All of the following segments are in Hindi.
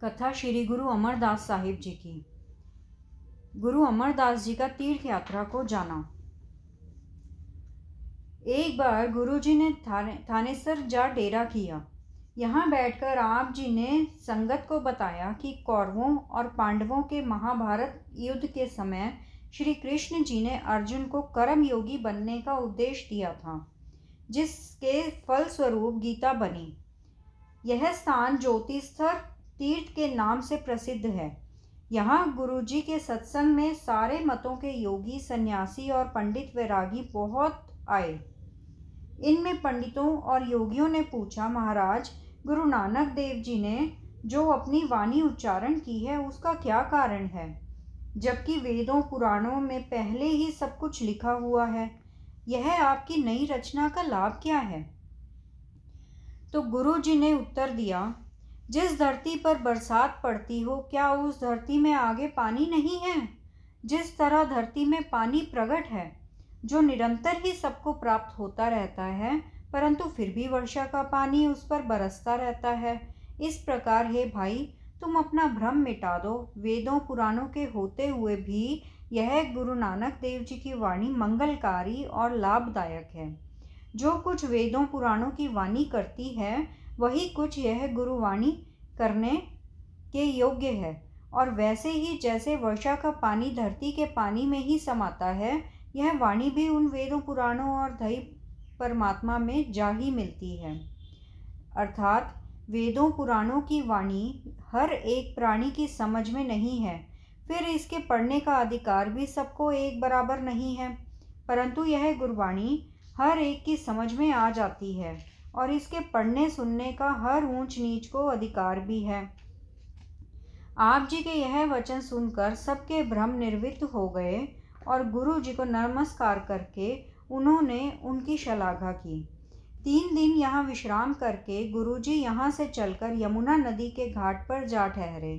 कथा श्री गुरु अमरदास साहिब जी की। गुरु अमरदास जी का तीर्थ यात्रा को जाना। एक बार गुरु जी ने थानेसर जा डेरा किया। यहाँ बैठकर आप जी ने संगत को बताया कि कौरवों और पांडवों के महाभारत युद्ध के समय श्री कृष्ण जी ने अर्जुन को कर्म योगी बनने का उपदेश दिया था, जिसके फलस्वरूप गीता बनी। यह स्थान ज्योतिस्थर तीर्थ के नाम से प्रसिद्ध है। यहाँ गुरु जी के सत्संग में सारे मतों के योगी, सन्यासी और पंडित वैरागी बहुत आए। इनमें पंडितों और योगियों ने पूछा, महाराज, गुरु नानक देव जी ने जो अपनी वाणी उच्चारण की है उसका क्या कारण है, जबकि वेदों पुराणों में पहले ही सब कुछ लिखा हुआ है। यह आपकी नई रचना का लाभ क्या है? तो गुरु जी ने उत्तर दिया, जिस धरती पर बरसात पड़ती हो, क्या उस धरती में आगे पानी नहीं है? जिस तरह धरती में पानी प्रकट है, जो निरंतर ही सबको प्राप्त होता रहता है, परंतु फिर भी वर्षा का पानी उस पर बरसता रहता है। इस प्रकार हे भाई, तुम अपना भ्रम मिटा दो। वेदों पुराणों के होते हुए भी यह गुरु नानक देव जी की वाणी मंगलकारी और लाभदायक है। जो कुछ वेदों पुराणों की वाणी करती है, वही कुछ यह गुरुवाणी करने के योग्य है। और वैसे ही जैसे वर्षा का पानी धरती के पानी में ही समाता है, यह वाणी भी उन वेदों पुराणों और दैव परमात्मा में जा ही मिलती है। अर्थात वेदों पुराणों की वाणी हर एक प्राणी की समझ में नहीं है, फिर इसके पढ़ने का अधिकार भी सबको एक बराबर नहीं है, परंतु यह गुरबाणी हर एक की समझ में आ जाती है और इसके पढ़ने सुनने का हर ऊंच नीच को अधिकार भी है। आप जी के यह वचन सुनकर सबके भ्रम निवृत्त हो गए और गुरु जी को नमस्कार करके उन्होंने उनकी शलाघा की। 3 दिन यहाँ विश्राम करके गुरु जी यहाँ से चलकर यमुना नदी के घाट पर जा ठहरे।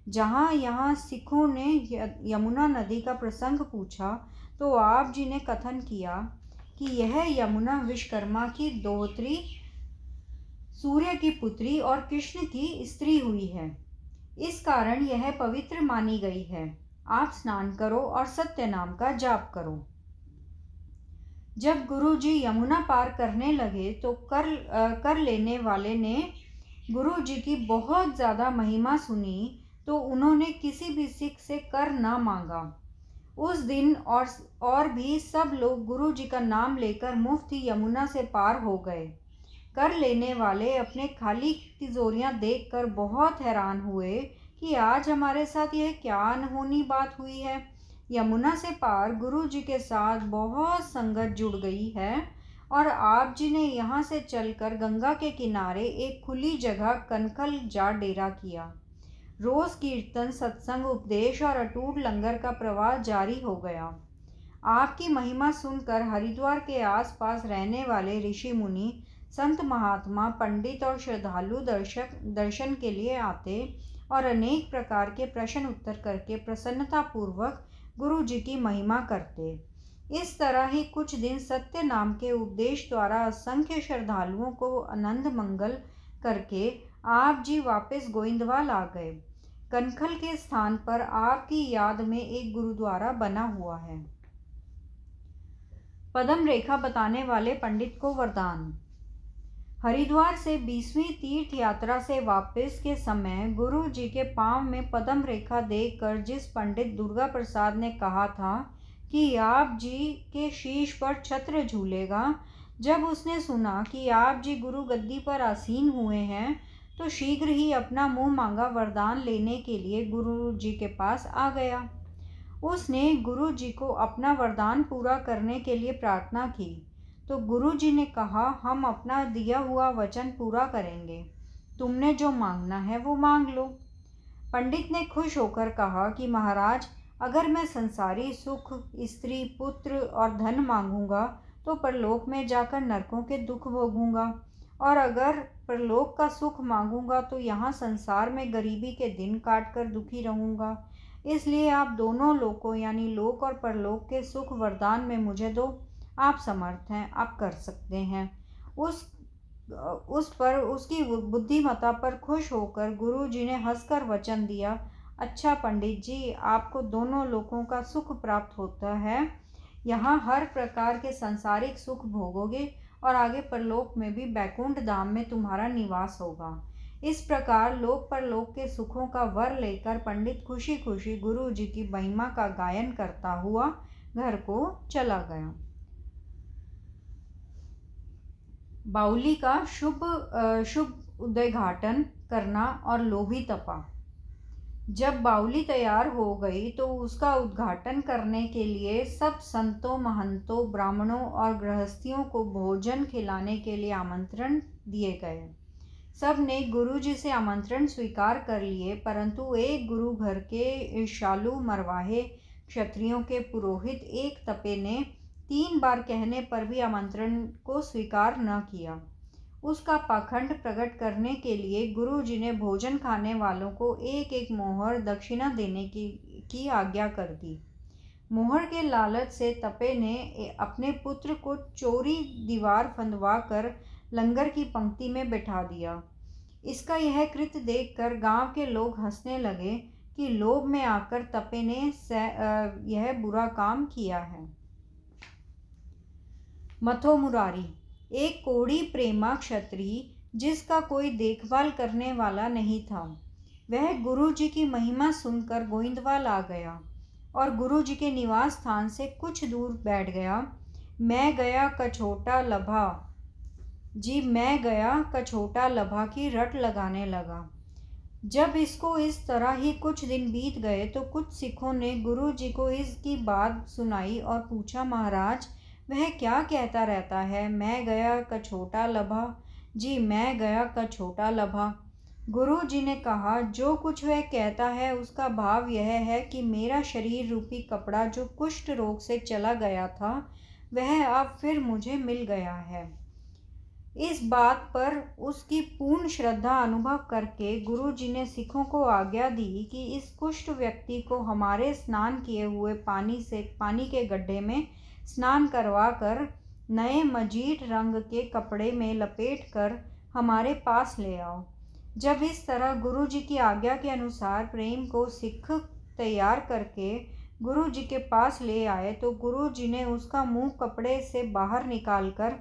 जहाँ यहाँ सिखों ने यमुना नदी का प्रसंग पूछा तो आप जी ने कथन किया कि यह यमुना विश्वकर्मा की दोहत्री, सूर्य की पुत्री और कृष्ण की स्त्री हुई है। इस कारण यह पवित्र मानी गई है। आप स्नान करो और सत्य नाम का जाप करो। जब गुरु जी यमुना पार करने लगे तो कर लेने वाले ने गुरु जी की बहुत ज़्यादा महिमा सुनी तो उन्होंने किसी भी सिख से कर न मांगा। उस दिन और भी सब लोग गुरु जी का नाम लेकर मुफ्त ही यमुना से पार हो गए। कर लेने वाले अपने खाली तिजोरियां देखकर बहुत हैरान हुए कि आज हमारे साथ यह क्या अनहोनी बात हुई है। यमुना से पार गुरु जी के साथ बहुत संगत जुड़ गई है और आप जी ने यहाँ से चलकर गंगा के किनारे एक खुली जगह कनखल जा डेरा किया। रोज कीर्तन, सत्संग, उपदेश और अटूट लंगर का प्रवाह जारी हो गया। आपकी महिमा सुनकर हरिद्वार के आसपास रहने वाले ऋषि मुनि, संत महात्मा, पंडित और श्रद्धालु दर्शन के लिए आते और अनेक प्रकार के प्रश्न उत्तर करके प्रसन्नता पूर्वक गुरु जी की महिमा करते। इस तरह ही कुछ दिन सत्य नाम के उपदेश द्वारा असंख्य श्रद्धालुओं को आनंद मंगल करके आप जी वापस गोइंदवाल आ गए। कनखल के स्थान पर आपकी याद में एक गुरुद्वारा बना हुआ है। पदम रेखा बताने वाले पंडित को वरदान। हरिद्वार से 20वीं तीर्थ यात्रा से वापस के समय गुरु जी के पांव में पदम रेखा देखकर जिस पंडित दुर्गा प्रसाद ने कहा था कि आप जी के शीश पर छत्र झूलेगा, जब उसने सुना कि आप जी गुरु गद्दी पर आसीन हुए हैं तो शीघ्र ही अपना मुंह मांगा वरदान लेने के लिए गुरु जी के पास आ गया। उसने गुरु जी को अपना वरदान पूरा करने के लिए प्रार्थना की तो गुरु जी ने कहा, हम अपना दिया हुआ वचन पूरा करेंगे, तुमने जो मांगना है वो मांग लो। पंडित ने खुश होकर कहा कि महाराज, अगर मैं संसारी सुख, स्त्री, पुत्र और धन मांगूंगा तो परलोक में जाकर नरकों के दुख भोगूंगा, और अगर परलोक का सुख मांगूंगा तो यहाँ संसार में गरीबी के दिन काट कर दुखी रहूंगा। इसलिए आप दोनों लोकों यानी लोक और परलोक के सुख वरदान में मुझे दो। आप समर्थ हैं, आप कर सकते हैं। उस उस पर उसकी बुद्धिमत्ता पर खुश होकर गुरुजी ने हंसकर वचन दिया, अच्छा पंडित जी, आपको दोनों लोकों का सुख प्राप्त होता है। यहाँ हर प्रकार के सांसारिक सुख भोगोगे और आगे परलोक में भी बैकुंठ धाम में तुम्हारा निवास होगा। इस प्रकार लोक परलोक के सुखों का वर लेकर पंडित खुशी खुशी गुरु जी की महिमा का गायन करता हुआ घर को चला गया। बाउली का शुभ उद्घाटन करना और लोभी तपा। जब बाउली तैयार हो गई तो उसका उद्घाटन करने के लिए सब संतों, महंतों, ब्राह्मणों और गृहस्थियों को भोजन खिलाने के लिए आमंत्रण दिए गए। सब ने गुरुजी से आमंत्रण स्वीकार कर लिए, परंतु एक गुरु घर के ईर्ष्यालु मरवाहे क्षत्रियों के पुरोहित एक तपे ने 3 बार कहने पर भी आमंत्रण को स्वीकार न किया। उसका पाखंड प्रकट करने के लिए गुरुजी ने भोजन खाने वालों को एक एक मोहर दक्षिणा देने की आज्ञा कर दी। मोहर के लालच से तपे ने अपने पुत्र को चोरी दीवार फंदवा कर लंगर की पंक्ति में बैठा दिया। इसका यह कृत्य देखकर गांव के लोग हंसने लगे कि लोभ में आकर तपे ने यह बुरा काम किया है। मथो मुरारी, एक कोड़ी प्रेमा क्षत्रिय जिसका कोई देखभाल करने वाला नहीं था, वह गुरुजी की महिमा सुनकर गोइंदवाल आ गया और गुरुजी के निवास स्थान से कुछ दूर बैठ गया। मैं गया कछोटा लभा की रट लगाने लगा। जब इसको इस तरह ही कुछ दिन बीत गए तो कुछ सिखों ने गुरुजी को इसकी बात सुनाई और पूछा, महाराज वह क्या कहता रहता है, मैं गया कछोटा लभा। जी, मैं गया कछोटा लभा। गुरुजी ने कहा, जो कुछ वह कहता है उसका भाव यह है कि मेरा शरीर रूपी कपड़ा जो कुष्ठ रोग से चला गया था वह अब फिर मुझे मिल गया है। इस बात पर उसकी पूर्ण श्रद्धा अनुभव करके गुरुजी ने सिखों को आज्ञा दी कि इस कुष्ठ व्यक्ति को हमारे स्नान किए हुए पानी के गड्ढे में स्नान करवा कर नए मजीठ रंग के कपड़े में लपेट कर हमारे पास ले आओ। जब इस तरह गुरुजी की आज्ञा के अनुसार प्रेम को सिख तैयार करके गुरुजी के पास ले आए तो गुरुजी ने उसका मुंह कपड़े से बाहर निकालकर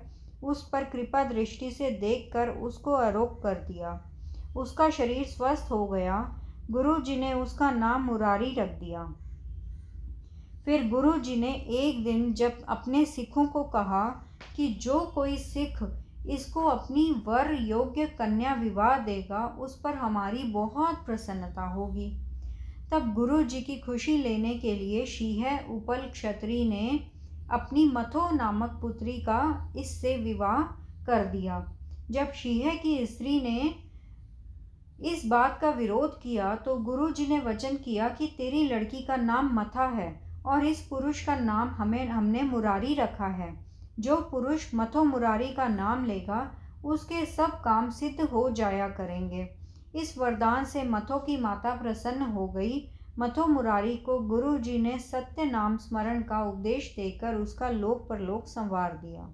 उस पर कृपा दृष्टि से देखकर उसको आरोप कर दिया। उसका शरीर स्वस्थ हो गया। गुरुजी ने उसका नाम मुरारी रख दिया। फिर गुरुजी ने एक दिन जब अपने सिखों को कहा कि जो कोई सिख इसको अपनी वर योग्य कन्या विवाह देगा उस पर हमारी बहुत प्रसन्नता होगी। तब गुरुजी की खुशी लेने के लिए शीह उपल क्षत्रिय ने अपनी मथो नामक पुत्री का इससे विवाह कर दिया। जब शीह की स्त्री ने इस बात का विरोध किया तो गुरुजी ने वचन किया कि तेरी लड़की का नाम मथा है और इस पुरुष का नाम हमने मुरारी रखा है। जो पुरुष मथो मुरारी का नाम लेगा उसके सब काम सिद्ध हो जाया करेंगे। इस वरदान से मथो की माता प्रसन्न हो गई। मथो मुरारी को गुरुजी ने सत्य नाम स्मरण का उपदेश देकर उसका लोक परलोक संवार दिया।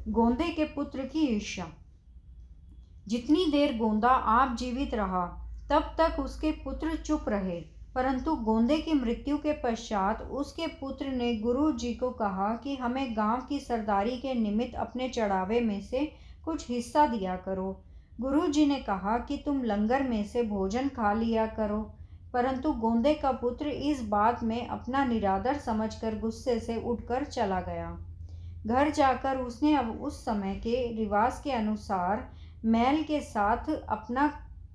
गोंदे के पुत्र की ईर्ष्या। जितनी देर गोंदा आप जीवित रहा तब तक उसके पुत्र चुप रहे, परंतु गोंदे की मृत्यु के पश्चात उसके पुत्र ने गुरुजी को कहा कि हमें गांव की सरदारी के निमित्त अपने चढ़ावे में से कुछ हिस्सा दिया करो। गुरुजी ने कहा कि तुम लंगर में से भोजन खा लिया करो, परंतु गोंदे का पुत्र इस बात में अपना निरादर समझकर गुस्से से उठकर चला गया। घर जाकर उसने अब उस समय के रिवाज के अनुसार मैल के साथ अपना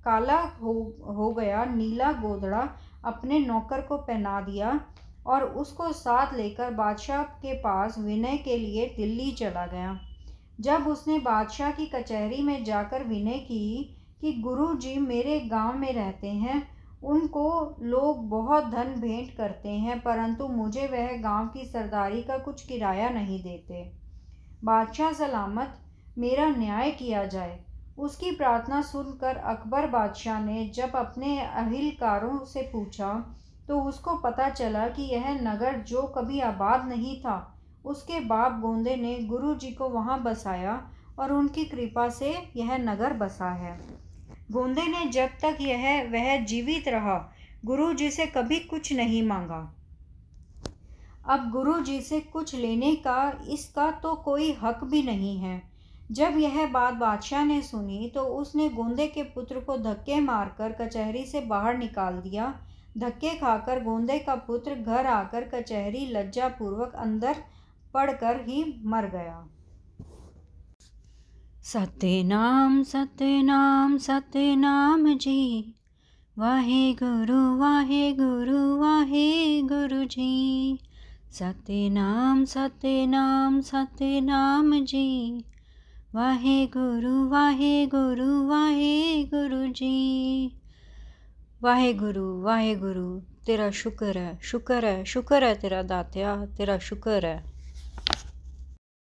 काला हो गया नीला गोदड़ा अपने नौकर को पहना दिया और उसको साथ लेकर बादशाह के पास विनय के लिए दिल्ली चला गया। जब उसने बादशाह की कचहरी में जाकर विनय की कि गुरुजी मेरे गांव में रहते हैं, उनको लोग बहुत धन भेंट करते हैं, परंतु मुझे वह गांव की सरदारी का कुछ किराया नहीं देते। बादशाह सलामत मेरा न्याय किया जाए। उसकी प्रार्थना सुनकर अकबर बादशाह ने जब अपने अहिलकारों से पूछा तो उसको पता चला कि यह नगर जो कभी आबाद नहीं था उसके बाप गोंदे ने गुरु जी को वहाँ बसाया और उनकी कृपा से यह नगर बसा है। गोंदे ने जब तक वह जीवित रहा गुरु जी से कभी कुछ नहीं मांगा। अब गुरु जी से कुछ लेने का इसका तो कोई हक भी नहीं है। जब यह बात बादशाह ने सुनी तो उसने गोंदे के पुत्र को धक्के मारकर कचहरी से बाहर निकाल दिया। धक्के खाकर गोंदे का पुत्र घर आकर कचहरी लज्जापूर्वक अंदर पड़कर ही मर गया। सतनाम सतनाम सतनाम जी, वाहे गुरु जी। सतनाम सतनाम सतनाम जी, वाहे गुरु जी। वाहे गुरु तेरा शुक्र है, शुक्र है, शुक्र है तेरा दात्या, तेरा शुक्र है।